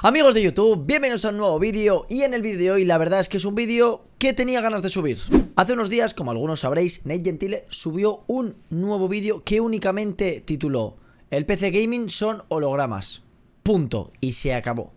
Amigos de YouTube, bienvenidos a un nuevo vídeo. Y en el vídeo de hoy la verdad es que es un vídeo que tenía ganas de subir. Hace unos días, como algunos sabréis, Nate Gentile subió un nuevo vídeo que únicamente tituló "El PC Gaming son hologramas". Punto. Y se acabó.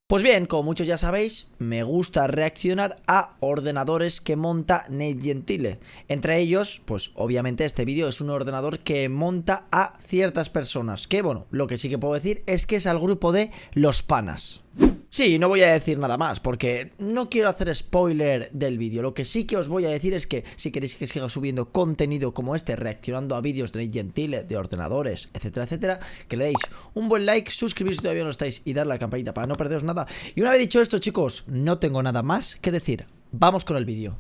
Pues bien, como muchos ya sabéis, me gusta reaccionar a ordenadores que monta Nate Gentile. Entre ellos, pues obviamente este vídeo es un ordenador que monta a ciertas personas. Que bueno, lo que sí que puedo decir es que es al grupo de los panas. Sí, no voy a decir nada más porque no quiero hacer spoiler del vídeo. Lo que sí que os voy a decir es que si queréis que siga subiendo contenido como este, reaccionando a vídeos de Nate Gentile, de ordenadores, etcétera, etcétera, que le deis un buen like, suscribiros si todavía no estáis y darle a la campanita para no perderos nada. Y una vez dicho esto, chicos, no tengo nada más que decir. Vamos con el vídeo.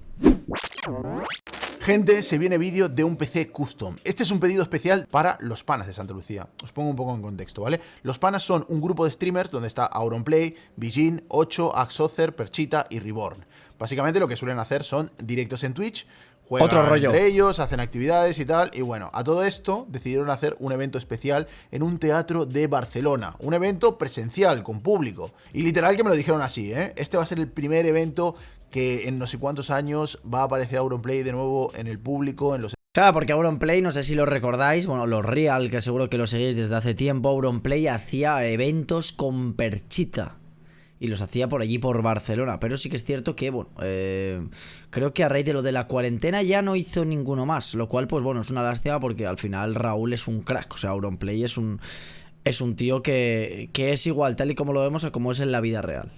Gente, se viene vídeo de un PC custom. Este es un pedido especial para los panas de Santa Lucía. Os pongo un poco en contexto, ¿vale? Los panas son un grupo de streamers donde está Auronplay, Bijin, 8, Axocer, Perchita y Reborn. Básicamente lo que suelen hacer son directos en Twitch, juegan Otro rollo entre ellos, hacen actividades y tal. Y bueno, a todo esto decidieron hacer un evento especial en un teatro de Barcelona. Un evento presencial, con público. Y literal que me lo dijeron así, ¿eh? Este va a ser el primer evento que en no sé cuántos años va a aparecer Auronplay de nuevo en el público, en los... Claro, porque Auronplay, no sé si lo recordáis, bueno, los Real, que seguro que lo seguís desde hace tiempo, Auronplay hacía eventos con Perchita. Y los hacía por allí, por Barcelona. Pero sí que es cierto que, bueno, creo que a raíz de lo de la cuarentena ya no hizo ninguno más. Lo cual, pues bueno, es una lástima porque al final Raúl es un crack. O sea, Auronplay es un tío que es igual, tal y como lo vemos, a como es en la vida real.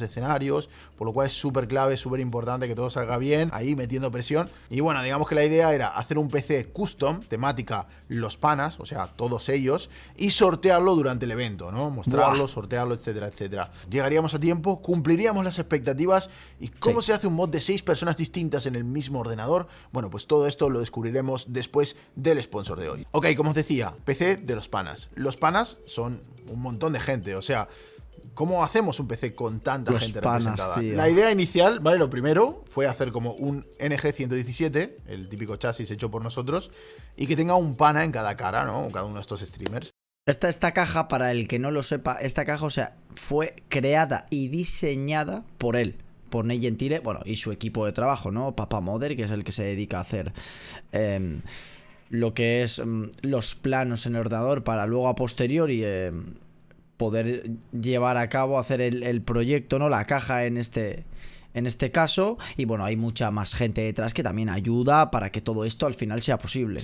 Escenarios, por lo cual es súper clave, súper importante que todo salga bien, ahí metiendo presión. Y bueno, digamos que la idea era hacer un PC custom, temática los panas, o sea, todos ellos, y sortearlo durante el evento, ¿no? Mostrarlo, sortearlo, etcétera, etcétera. Llegaríamos a tiempo, cumpliríamos las expectativas. ¿Y cómo se hace un mod de 6 personas distintas en el mismo ordenador? Bueno, pues todo esto lo descubriremos después del sponsor de hoy. Ok, como os decía, PC de los panas. Los panas son un montón de gente, o sea... ¿Cómo hacemos un PC con tanta gente representada? Tío. La idea inicial, ¿vale? Lo primero fue hacer como un NG117, el típico chasis hecho por nosotros, y que tenga un pana en cada cara, ¿no? Cada uno de estos streamers. Esta caja, para el que no lo sepa, esta caja, o sea, fue creada y diseñada por él, por Nate Gentile, bueno, y su equipo de trabajo, ¿no? Papamoder, que es el que se dedica a hacer lo que es los planos en el ordenador para luego a posteriori poder llevar a cabo, hacer el proyecto, ¿no? La caja en este caso. Y bueno, hay mucha más gente detrás que también ayuda para que todo esto al final sea posible.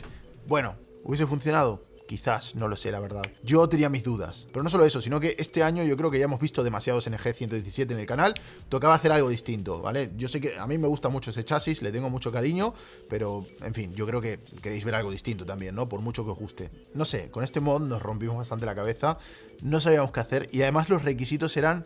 Bueno, ¿hubiese funcionado? Quizás, no lo sé, la verdad. Yo tenía mis dudas. Pero no solo eso, sino que este año yo creo que ya hemos visto demasiados NG117 en el canal. Tocaba hacer algo distinto, ¿vale? Yo sé que a mí me gusta mucho ese chasis, le tengo mucho cariño, pero, en fin, yo creo que queréis ver algo distinto también, ¿no? Por mucho que os guste. No sé, con este mod nos rompimos bastante la cabeza, no sabíamos qué hacer y además los requisitos eran...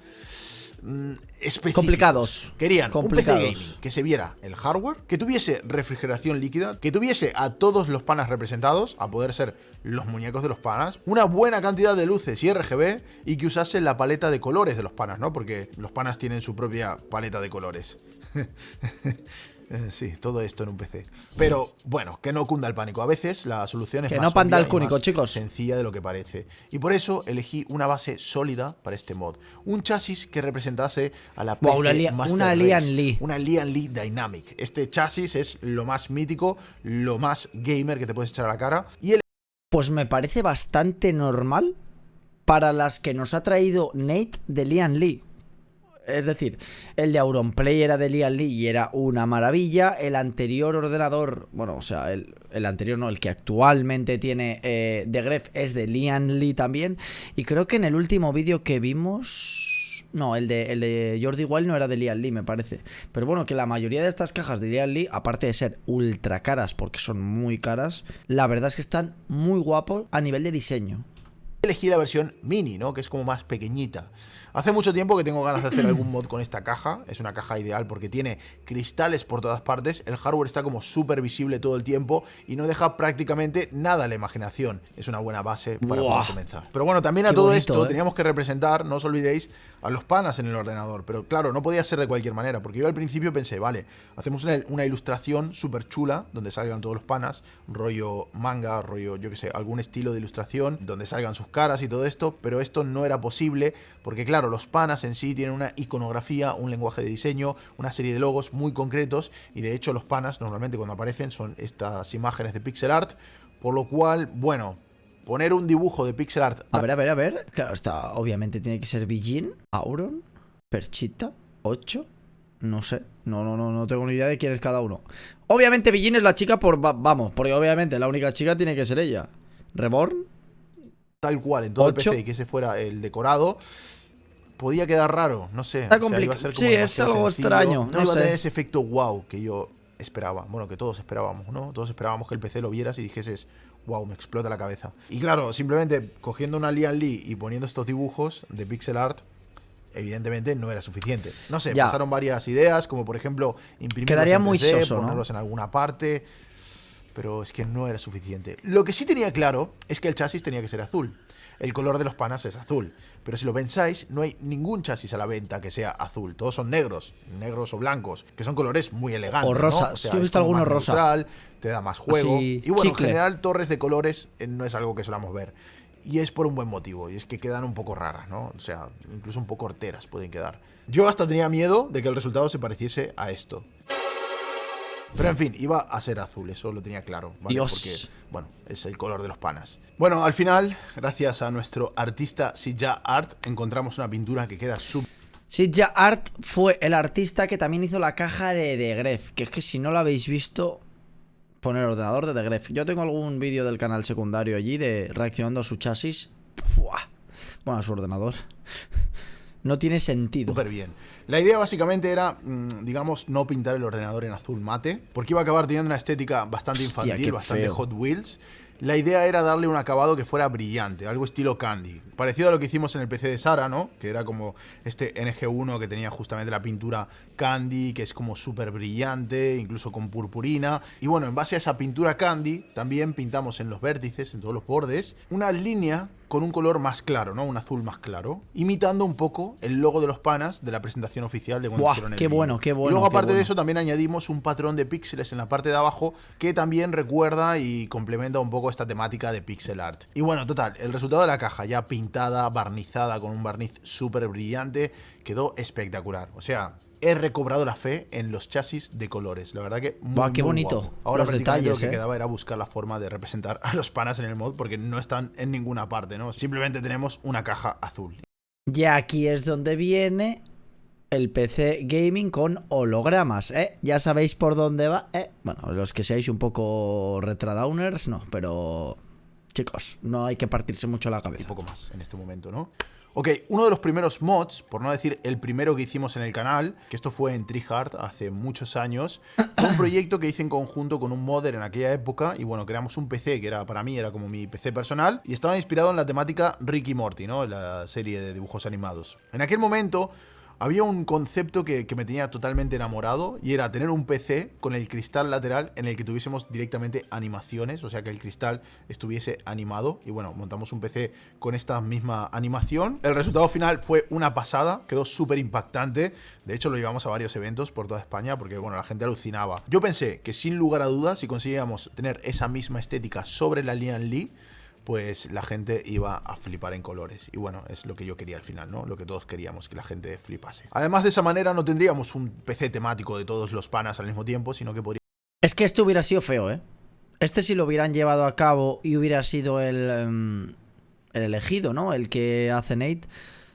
específicos. Complicados. Querían un PC gaming que se viera el hardware, que tuviese refrigeración líquida, que tuviese a todos los panas representados, a poder ser los muñecos de los panas, una buena cantidad de luces y RGB y que usase la paleta de colores de los panas, ¿no? Porque los panas tienen su propia paleta de colores. Sí, todo esto en un PC. Pero, bueno, que no cunda el pánico. A veces la solución es que más no panda el obvia y cúnico, más chicos. sencilla de lo que parece. Y por eso elegí una base sólida para este mod. Un chasis que representase a la PC una Lian Li. Una Lian Li Dynamic. Este chasis es lo más mítico, lo más gamer que te puedes echar a la cara. Y pues me parece bastante normal para las que nos ha traído Nate de Lian Li. Es decir, el de Auronplay era de Lian Li y era una maravilla. El anterior ordenador, bueno, o sea, el anterior no, el que actualmente tiene de Gref es de Lian Li también. Y creo que en el último vídeo que vimos... No, el de Jordi Wild no era de Lian Li, me parece. Pero bueno, que la mayoría de estas cajas de Lian Li, aparte de ser ultra caras, porque son muy caras, la verdad es que están muy guapos a nivel de diseño. Elegí la versión mini, ¿no? Que es como más pequeñita. Hace mucho tiempo que tengo ganas de hacer algún mod con esta caja. Es una caja ideal porque tiene cristales por todas partes. El hardware está como súper visible todo el tiempo y no deja prácticamente nada a la imaginación. Es una buena base para poder comenzar. Pero bueno, también a todo bonito, esto teníamos que representar, no os olvidéis, a los panas en el ordenador. Pero claro, no podía ser de cualquier manera, porque yo al principio pensé, vale, hacemos una ilustración súper chula donde salgan todos los panas, rollo manga, rollo, yo que sé, algún estilo de ilustración donde salgan sus caras y todo esto, pero esto no era posible porque claro, los panas en sí tienen una iconografía, un lenguaje de diseño, una serie de logos muy concretos y de hecho los panas normalmente cuando aparecen son estas imágenes de pixel art, por lo cual, bueno, poner un dibujo de pixel art... A ver. Claro, obviamente tiene que ser Bijin, Auron, Perchita, 8. No sé. No tengo ni idea de quién es cada uno. Obviamente Bijin es la chica vamos, porque obviamente la única chica tiene que ser ella. Reborn. Tal cual, en todo 8. el PC y que ese fuera el decorado, podía quedar raro, no sé. Está complicado. Sí, es algo extraño. No iba a tener ese efecto wow que yo esperaba. Bueno, que todos esperábamos, ¿no? Todos esperábamos que el PC lo vieras y dijeses, wow, me explota la cabeza. Y claro, simplemente cogiendo una Lian Li y poniendo estos dibujos de pixel art, evidentemente no era suficiente. No sé, pasaron varias ideas, como por ejemplo imprimirlos quedaría en 3D, muy soso, ponerlos en alguna parte, pero es que no era suficiente. Lo que sí tenía claro es que el chasis tenía que ser azul. El color de los panas es azul, pero si lo pensáis, no hay ningún chasis a la venta que sea azul. Todos son negros o blancos, que son colores muy elegantes. O rosas, ¿no? O sea, yo he visto algunos rosas. Neutral, te da más juego. Así, y bueno, chicle. en general, torres de colores no es algo que solamos ver. Y es por un buen motivo, y es que quedan un poco raras, ¿no? O sea, incluso un poco horteras pueden quedar. Yo hasta tenía miedo de que el resultado se pareciese a esto. Pero en fin, iba a ser azul, eso lo tenía claro, ¿vale? Dios. Porque, bueno, es el color de los panas. Bueno, al final, gracias a nuestro artista Sija Art, encontramos una pintura que queda súper... Sija Art fue el artista que también hizo la caja de The Gref, que es que si no lo habéis visto, pon el ordenador de The Gref. Yo tengo algún vídeo del canal secundario allí de reaccionando a su chasis. ¡Fua! Bueno, a su ordenador. No tiene sentido. Súper bien. La idea básicamente era, digamos, no pintar el ordenador en azul mate, porque iba a acabar teniendo una estética bastante infantil, bastante feo. Hot Wheels. La idea era darle un acabado que fuera brillante, algo estilo Candy. Parecido a lo que hicimos en el PC de Sara, ¿no? Que era como este NG1 que tenía justamente la pintura Candy, que es como súper brillante, incluso con purpurina. Y bueno, en base a esa pintura Candy, también pintamos en los vértices, en todos los bordes, una línea con un color más claro, ¿no? Un azul más claro, imitando un poco el logo de los panas de la presentación oficial de cuando hicieron el qué vídeo. bueno, qué bueno. Y luego, aparte qué bueno. de eso, también añadimos un patrón de píxeles en la parte de abajo que también recuerda y complementa un poco esta temática de pixel art. Y bueno, total, el resultado de la caja ya pintada, barnizada con un barniz súper brillante, quedó espectacular. O sea, he recobrado la fe en los chasis de colores. La verdad que qué muy bonito. guapo. Ahora Los prácticamente detalles, lo que quedaba era buscar la forma de representar a los panas en el mod, porque no están en ninguna parte, ¿no? Simplemente tenemos una caja azul. Y aquí es donde viene el PC Gaming con hologramas, ¿eh? Ya sabéis por dónde va, ¿eh? Bueno, los que seáis un poco retradowners, no, pero... Chicos, no hay que partirse mucho la cabeza. Un poco más en este momento, ¿no? Ok, uno de los primeros mods, por no decir el primero que hicimos en el canal, que esto fue en TryHard hace muchos años, fue un proyecto que hice en conjunto con un modder en aquella época y bueno, creamos un PC que era para mí, era como mi PC personal y estaba inspirado en la temática Rick y Morty, ¿no? La serie de dibujos animados. En aquel momento había un concepto que me tenía totalmente enamorado y era tener un PC con el cristal lateral en el que tuviésemos directamente animaciones, o sea que el cristal estuviese animado y bueno, montamos un PC con esta misma animación. El resultado final fue una pasada, quedó súper impactante, de hecho lo llevamos a varios eventos por toda España porque bueno, la gente alucinaba. Yo pensé que sin lugar a dudas, si conseguíamos tener esa misma estética sobre la Lian Li, pues la gente iba a flipar en colores. Y bueno, es lo que yo quería al final, ¿no? Lo que todos queríamos, que la gente flipase. Además, de esa manera no tendríamos un PC temático de todos los panas al mismo tiempo, sino que podría... Es que esto hubiera sido feo, ¿eh? Este si lo hubieran llevado a cabo y hubiera sido el elegido, ¿no? El que hace Nate,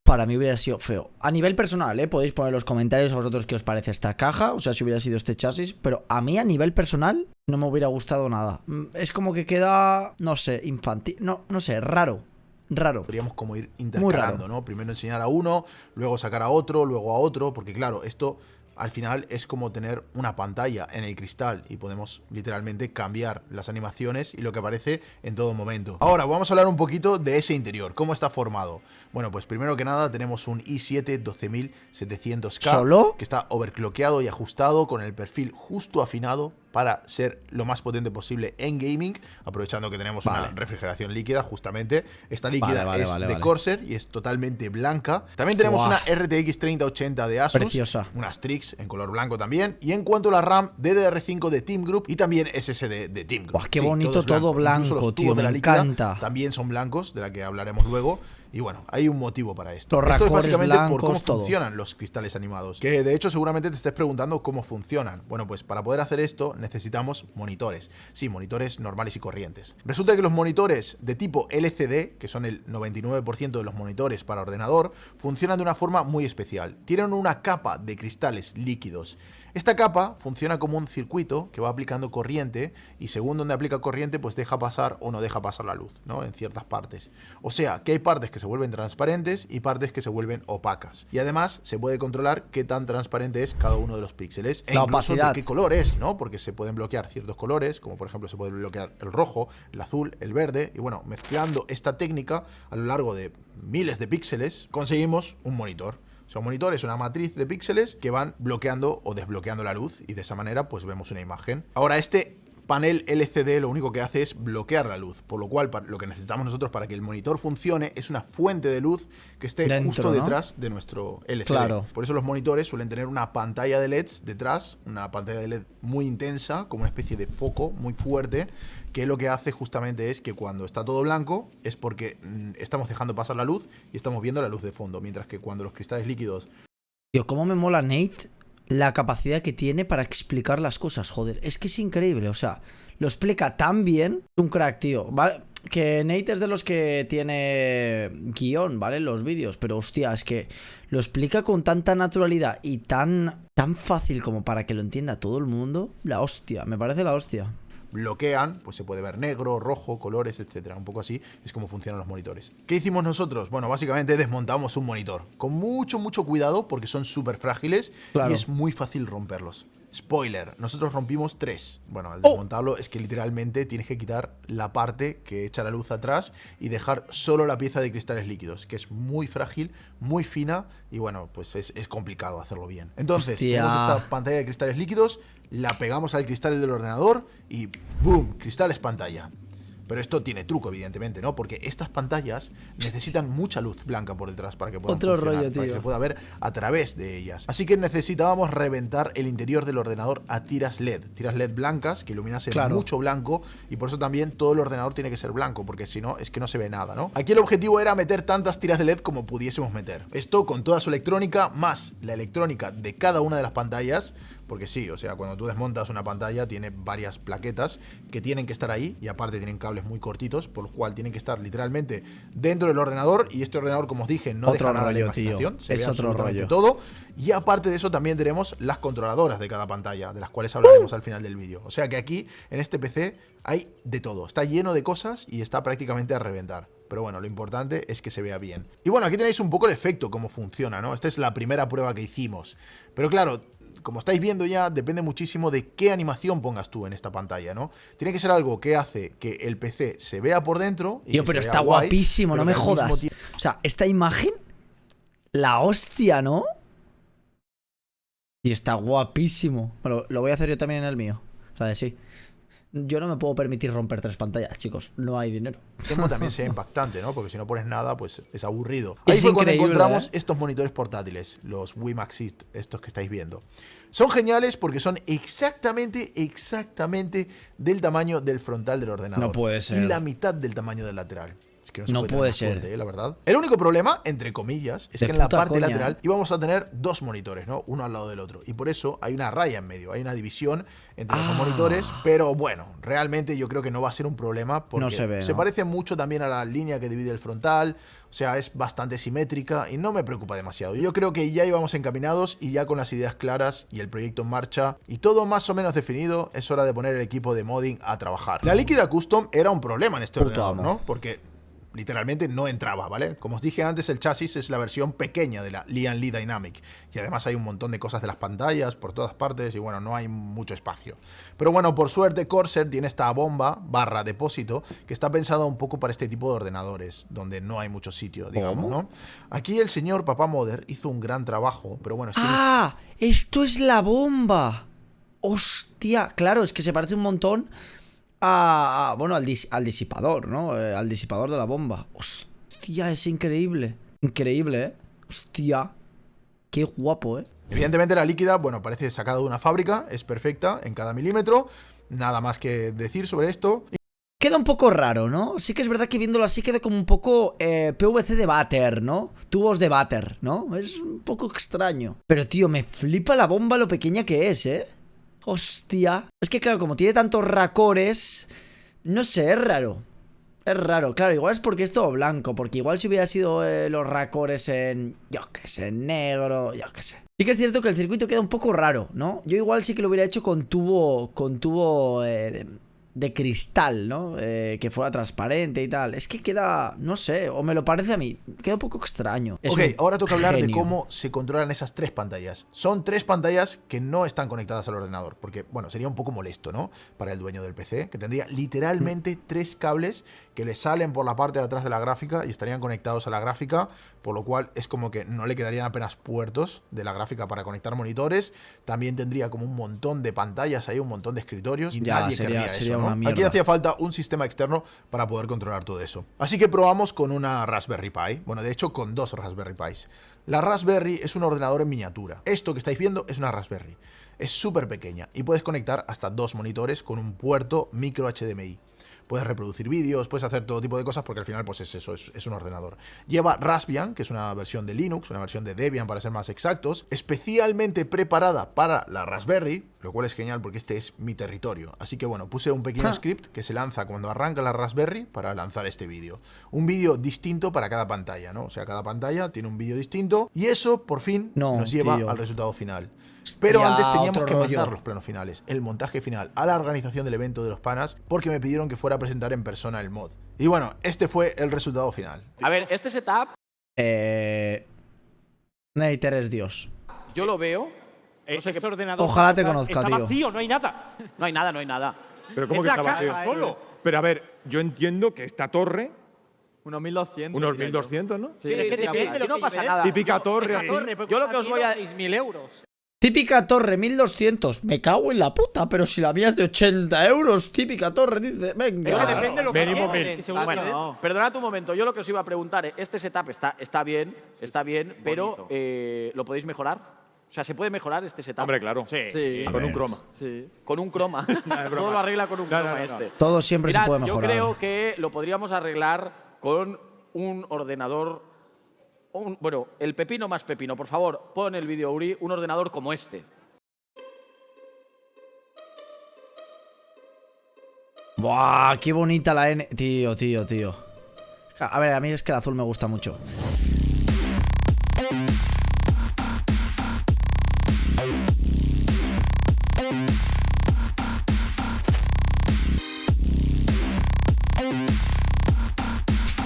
para mí hubiera sido feo. A nivel personal, ¿eh? Podéis poner en los comentarios a vosotros qué os parece esta caja, o sea, si hubiera sido este chasis, pero a mí a nivel personal no me hubiera gustado nada. Es como que queda, no sé, infantil, no sé, raro. Podríamos como ir intercalando, ¿no? Primero enseñar a uno, luego sacar a otro, luego a otro, porque claro, esto al final es como tener una pantalla en el cristal y podemos literalmente cambiar las animaciones y lo que aparece en todo momento. Ahora vamos a hablar un poquito de ese interior, cómo está formado. Bueno, pues primero que nada tenemos un i7 12700K ¿Solo? que está overclockeado y ajustado con el perfil justo afinado para ser lo más potente posible en gaming, aprovechando que tenemos una refrigeración líquida, justamente. Esta líquida es de Corsair y es totalmente blanca. También tenemos una RTX 3080 de Asus, preciosa, una Strix Graphics en color blanco también. Y en cuanto a la RAM, DDR5 de Team Group y también SSD de Team Group. Buah, qué bonito, todo blanco, los tío, de la me líquida encanta. también son blancos, de la que hablaremos luego. Y bueno, hay un motivo para esto. Los Esto es racores básicamente por cómo blancos, todo. funcionan los cristales animados. Que de hecho seguramente te estés preguntando cómo funcionan. Bueno, pues para poder hacer esto necesitamos monitores. Sí, monitores normales y corrientes. Resulta que los monitores de tipo LCD, que son el 99% de los monitores para ordenador, funcionan de una forma muy especial. Tienen una capa de cristales líquidos. Esta capa funciona como un circuito que va aplicando corriente y según donde aplica corriente pues deja pasar o no deja pasar la luz, ¿no? En ciertas partes. O sea, que hay partes que se vuelven transparentes y partes que se vuelven opacas. Y además se puede controlar qué tan transparente es cada uno de los píxeles e la incluso opacidad. de qué color es, ¿no? Porque se pueden bloquear ciertos colores, como por ejemplo se puede bloquear el rojo, el azul, el verde. Y bueno, mezclando esta técnica a lo largo de miles de píxeles conseguimos un monitor. O sea, un monitor es una matriz de píxeles que van bloqueando o desbloqueando la luz y de esa manera pues vemos una imagen. Ahora este panel LCD lo único que hace es bloquear la luz, por lo cual lo que necesitamos nosotros para que el monitor funcione es una fuente de luz que esté dentro, justo ¿no? detrás de nuestro LCD. Claro. Por eso los monitores suelen tener una pantalla de LEDs detrás, una pantalla de LED muy intensa, como una especie de foco muy fuerte, que lo que hace justamente es que cuando está todo blanco es porque estamos dejando pasar la luz y estamos viendo la luz de fondo, mientras que cuando los cristales líquidos... Tío, cómo me mola Nate la capacidad que tiene para explicar las cosas, joder. Es que es increíble, o sea, lo explica tan bien. Un crack, tío, ¿vale? Que Nate es de los que tiene guión, ¿vale? Los vídeos, pero hostia, es que lo explica con tanta naturalidad y tan fácil como para que lo entienda todo el mundo. La hostia, me parece la hostia. Bloquean, pues se puede ver negro, rojo, colores, etcétera. Un poco así es como funcionan los monitores. ¿Qué hicimos nosotros? Bueno, básicamente desmontamos un monitor. Con mucho cuidado porque son súper frágiles Claro. y es muy fácil romperlos. Spoiler, nosotros rompimos 3. Bueno, al desmontarlo es que literalmente tienes que quitar la parte que echa la luz atrás y dejar solo la pieza de cristales líquidos, que es muy frágil, muy fina y bueno, pues es complicado hacerlo bien. Entonces, Hostia. tenemos esta pantalla de cristales líquidos, la pegamos al cristal del ordenador y ¡boom! Cristales pantalla. Pero esto tiene truco, evidentemente, ¿no? Porque estas pantallas necesitan mucha luz blanca por detrás para que puedan Otro funcionar, rollo, para que tío. se pueda ver a través de ellas. Así que necesitábamos reventar el interior del ordenador a tiras LED blancas que iluminasen Claro. mucho blanco y por eso también todo el ordenador tiene que ser blanco, porque si no, es que no se ve nada, ¿no? Aquí el objetivo era meter tantas tiras de LED como pudiésemos meter. Esto con toda su electrónica, más la electrónica de cada una de las pantallas. Porque sí, o sea, cuando tú desmontas una pantalla tiene varias plaquetas que tienen que estar ahí y aparte tienen cables muy cortitos, por lo cual tienen que estar literalmente dentro del ordenador y este ordenador, como os dije, no Otro deja nada a la rollo, tío. imaginación, se Es ve otro absolutamente rollo. todo. Y aparte de eso también tenemos las controladoras de cada pantalla, de las cuales hablaremos al final del vídeo. O sea que aquí, en este PC, hay de todo, está lleno de cosas y está prácticamente a reventar. Pero bueno, lo importante es que se vea bien. Y bueno, aquí tenéis un poco el efecto, cómo funciona, ¿no? Esta es la primera prueba que hicimos. Pero claro, como estáis viendo ya, depende muchísimo de qué animación pongas tú en esta pantalla, ¿no? Tiene que ser algo que hace que el PC se vea por dentro y Tío, que pero se vea está guay, guapísimo, pero no me que al mismo jodas. tiempo- O sea, esta imagen, la hostia, ¿no? Y está guapísimo. Bueno, lo voy a hacer yo también en el mío. O sea, sí. Yo no me puedo permitir romper 3 pantallas, chicos. No hay dinero. tiempo también sea impactante, ¿no? Porque si no pones nada, pues es aburrido. Es Ahí fue cuando increíble, encontramos ¿eh? estos monitores portátiles, los Wimaxist, estos que estáis viendo. Son geniales porque son exactamente del tamaño del frontal del ordenador. No puede ser. Y la mitad del tamaño del lateral. Es que no se No puede tener puede más ser. suerte, la verdad. El único problema, entre comillas, es De que en la puta parte coña, lateral ¿eh? íbamos a tener 2 monitores, ¿no? Uno al lado del otro. Y por eso hay una raya en medio, hay una división entre los dos monitores. Pero bueno, realmente yo creo que no va a ser un problema porque No se ve, ¿no? parece mucho también a la línea que divide el frontal. O sea, es bastante simétrica y no me preocupa demasiado. Yo creo que ya íbamos encaminados y ya con las ideas claras y el proyecto en marcha y todo más o menos definido, es hora de poner el equipo de modding a trabajar. La líquida custom era un problema en este Puto ordenador, amo. ¿no? Porque literalmente no entraba, ¿vale? Como os dije antes, el chasis es la versión pequeña de la Lian Li Dynamic. Y además hay un montón de cosas de las pantallas por todas partes y bueno, no hay mucho espacio. Pero bueno, por suerte Corsair tiene esta bomba barra depósito que está pensada un poco para este tipo de ordenadores, donde no hay mucho sitio, digamos, ¿Cómo? ¿no? Aquí el señor Papá Modder hizo un gran trabajo, pero bueno, es que ¡Ah! ¡Esto es la bomba! ¡Hostia! Claro, es que se parece un montón bueno, al disipador, ¿no? Al disipador de la bomba. ¡Hostia! Es increíble. Increíble, ¿eh? ¡Hostia! Qué guapo, Evidentemente la líquida, bueno, parece sacada de una fábrica, es perfecta en cada milímetro. Nada más que decir sobre esto. Queda un poco raro, ¿no? Sí que es verdad que viéndolo así queda como un poco PVC de váter, ¿no? Tubos de váter, ¿no? Es un poco extraño. Pero, tío, me flipa la bomba lo pequeña que es, ¿eh? Hostia. Es que, claro, como tiene tantos racores, no sé, es raro. Es raro, claro, igual es porque es todo blanco. Porque igual si hubiera sido los racores en, yo qué sé, en negro, yo qué sé. Sí que es cierto que el circuito queda un poco raro, ¿no? Yo igual sí que lo hubiera hecho con tubo de cristal, ¿no? Que fuera transparente y tal. Es que queda, no sé, o me lo parece a mí, queda un poco extraño. Ok, ahora toca hablar de cómo se controlan esas 3 pantallas. Son 3 pantallas que no están conectadas al ordenador, porque, bueno, sería un poco molesto, ¿no? Para el dueño del PC, que tendría literalmente 3 cables que le salen por la parte de atrás de la gráfica y estarían conectados a la gráfica, por lo cual es como que no le quedarían apenas puertos de la gráfica para conectar monitores. También tendría como un montón de pantallas ahí, un montón de escritorios, y ya, nadie querría eso, ¿no? Mierda. Aquí hacía falta un sistema externo para poder controlar todo eso. Así que probamos con una Raspberry Pi. Bueno, de hecho, con 2 Raspberry Pis. La Raspberry es un ordenador en miniatura. Esto que estáis viendo es una Raspberry. Es súper pequeña y puedes conectar hasta 2 monitores con un puerto micro HDMI. Puedes reproducir vídeos, puedes hacer todo tipo de cosas porque al final pues es eso, es un ordenador. Lleva Raspbian, que es una versión de Linux, una versión de Debian para ser más exactos, especialmente preparada para la Raspberry, lo cual es genial porque este es mi territorio. Así que bueno, puse un pequeño script que se lanza cuando arranca la Raspberry para lanzar este vídeo. Un vídeo distinto para cada pantalla, ¿no? O sea, cada pantalla tiene un vídeo distinto y eso por fin nos lleva al resultado final. Pero antes teníamos que mandar los planos finales, el montaje final, a la organización del evento de los panas, porque me pidieron que fuera a presentar en persona el mod. Y bueno, este fue el resultado final. A ver, este setup... Neiter es Dios. Yo lo veo. No sé qué ordenador. Ojalá te conozca, está tío. vacío, no hay nada. No hay nada, no hay nada. Pero ¿cómo Es que la está caja, vacío? solo. Pero a ver, yo entiendo que esta torre, Unos 1200. unos 1200, ¿no? Sí, Que depende, aquí no pasa nada. Típica torre Esa aquí. torre, porque Yo lo que os voy a- 6.000 euros. Típica torre, 1200. Me cago en la puta, pero si la mía es de 80 euros. Típica torre, dice. Es que Venga. depende de lo que Mínimo quieres. mil. Seguro que Bueno, no. perdonad un momento. Yo lo que os iba a preguntar, este setup está bien, pero ¿lo podéis mejorar? O sea, ¿se puede mejorar este setup? Hombre, claro. Sí. Con un croma. Sí. Con un croma. es broma. Todo lo arregla con un No, no, croma no, no. este. Todo siempre Mirad, se puede mejorar. Yo creo que lo podríamos arreglar con un ordenador. Bueno, el pepino más pepino. Por favor, pon el vídeo, Uri, un ordenador como este. Buah, qué bonita la N. Tío. A ver, a mí es que el azul me gusta mucho.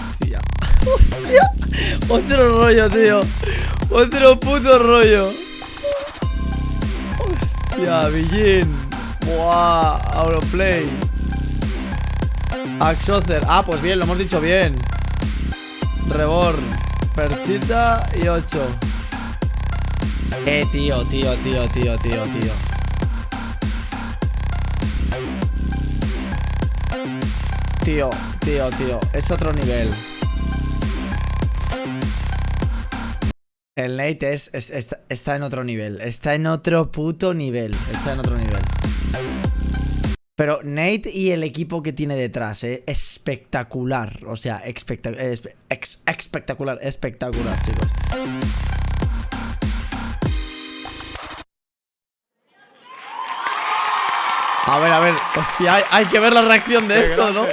Hostia. Otro rollo, tío. Otro puto rollo. Hostia, Billín. Buah, Auroplay. Axocer. Ah, pues bien, lo hemos dicho bien. Reborn. Perchita y 8. Tío. Tío. Es otro nivel. El Nate está en otro nivel. Está en otro puto nivel. Está en otro nivel. Pero Nate y el equipo que tiene detrás, espectacular. O sea, espectacular, chicos. A ver, hostia, hay que ver la reacción de esto, ¿no?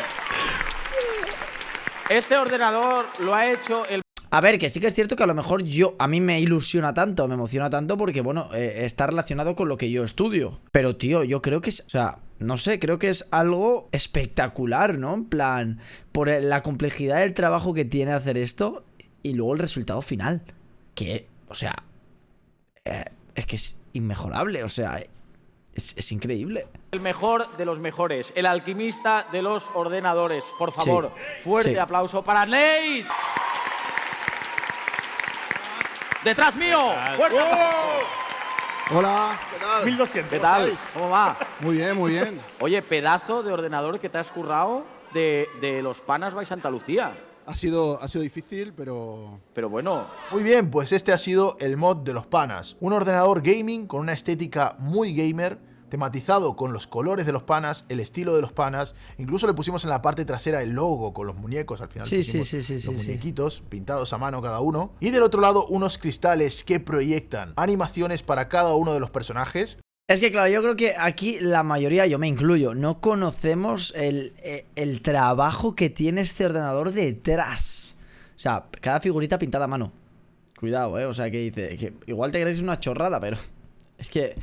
Este ordenador lo ha hecho el... A ver, que sí que es cierto que a lo mejor a mí me ilusiona tanto, me emociona tanto porque, bueno, está relacionado con lo que yo estudio. Pero, tío, yo creo que es, o sea, no sé, creo que es algo espectacular, ¿no? En plan, por la complejidad del trabajo que tiene hacer esto y luego el resultado final. Que, o sea, es que es inmejorable, o sea, es increíble. El mejor de los mejores, el alquimista de los ordenadores. Por favor, fuerte Sí. aplauso para Nate. ¡Detrás mío! ¡Fuerte aplauso! Hola, ¿qué tal? 1200. ¿Qué tal? ¿Cómo va? Muy bien, muy bien. Oye, pedazo de ordenador que te has currado de los panas by Santa Lucía. Ha sido difícil, pero Pero bueno, Muy bien, pues este ha sido el mod de los panas. Un ordenador gaming con una estética muy gamer, tematizado con los colores de los panas, el estilo de los panas. Incluso le pusimos en la parte trasera el logo con los muñecos. Al final Sí, pusimos sí, los sí. muñequitos pintados a mano cada uno. Y del otro lado unos cristales que proyectan animaciones para cada uno de los personajes. Es que claro, yo creo que aquí la mayoría, yo me incluyo, no conocemos el trabajo que tiene este ordenador detrás. O sea, cada figurita pintada a mano. Cuidado, o sea, que dice, que igual te creéis una chorrada, pero es que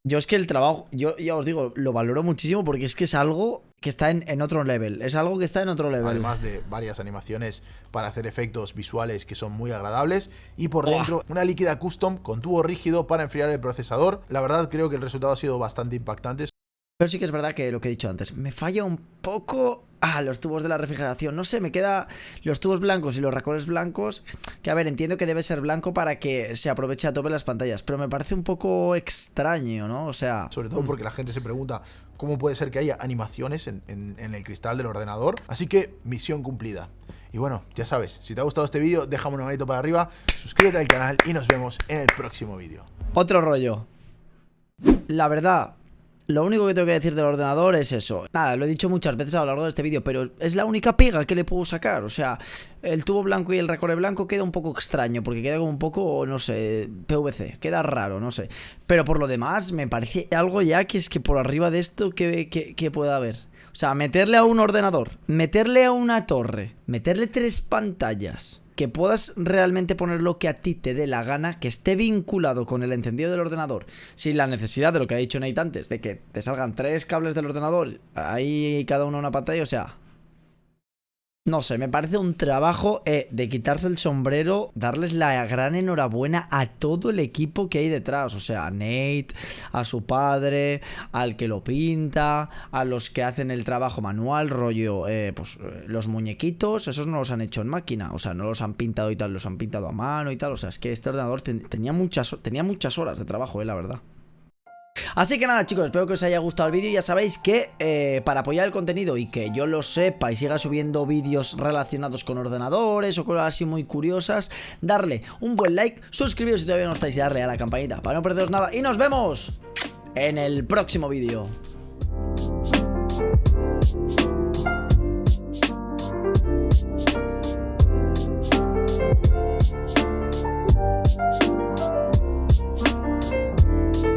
yo es que el trabajo, yo ya os digo, lo valoro muchísimo porque es que es algo que está en otro level. Es algo que está en otro level. Además de varias animaciones para hacer efectos visuales que son muy agradables. Y por ¡Buah! dentro, una líquida custom con tubo rígido para enfriar el procesador. La verdad, creo que el resultado ha sido bastante impactante. Pero sí que es verdad que lo que he dicho antes, me falla un poco los tubos de la refrigeración. No sé, me queda los tubos blancos y los racores blancos, que a ver, entiendo que debe ser blanco para que se aproveche a tope las pantallas, pero me parece un poco extraño, ¿no? O sea, Sobre todo porque la gente se pregunta cómo puede ser que haya animaciones en el cristal del ordenador. Así que, misión cumplida. Y bueno, ya sabes, si te ha gustado este vídeo, déjame un manito para arriba, suscríbete al canal y nos vemos en el próximo vídeo. otro rollo. La verdad, lo único que tengo que decir del ordenador es eso. Nada, lo he dicho muchas veces a lo largo de este vídeo, pero es la única pega que le puedo sacar. O sea, el tubo blanco y el recorre blanco queda un poco extraño, porque queda como un poco, no sé, PVC. Queda raro, no sé. Pero por lo demás, me parece algo ya que es que por arriba de esto que pueda haber. O sea, meterle a un ordenador, meterle a una torre, meterle 3 pantallas, que puedas realmente poner lo que a ti te dé la gana, que esté vinculado con el encendido del ordenador, sin la necesidad de lo que ha dicho Nate antes, de que te salgan 3 cables del ordenador, ahí cada uno una pantalla, o sea... No sé, me parece un trabajo de quitarse el sombrero, darles la gran enhorabuena a todo el equipo que hay detrás. O sea, a Nate, a su padre, al que lo pinta, a los que hacen el trabajo manual, rollo, los muñequitos, esos no los han hecho en máquina. O sea, no los han pintado y tal, los han pintado a mano y tal. O sea, es que este ordenador tenía muchas horas de trabajo, la verdad. Así que nada, chicos, espero que os haya gustado el vídeo. Ya sabéis que para apoyar el contenido y que yo lo sepa y siga subiendo vídeos relacionados con ordenadores o cosas así muy curiosas, darle un buen like, suscribiros si todavía no estáis y darle a la campanita para no perderos nada. Y nos vemos en el próximo vídeo.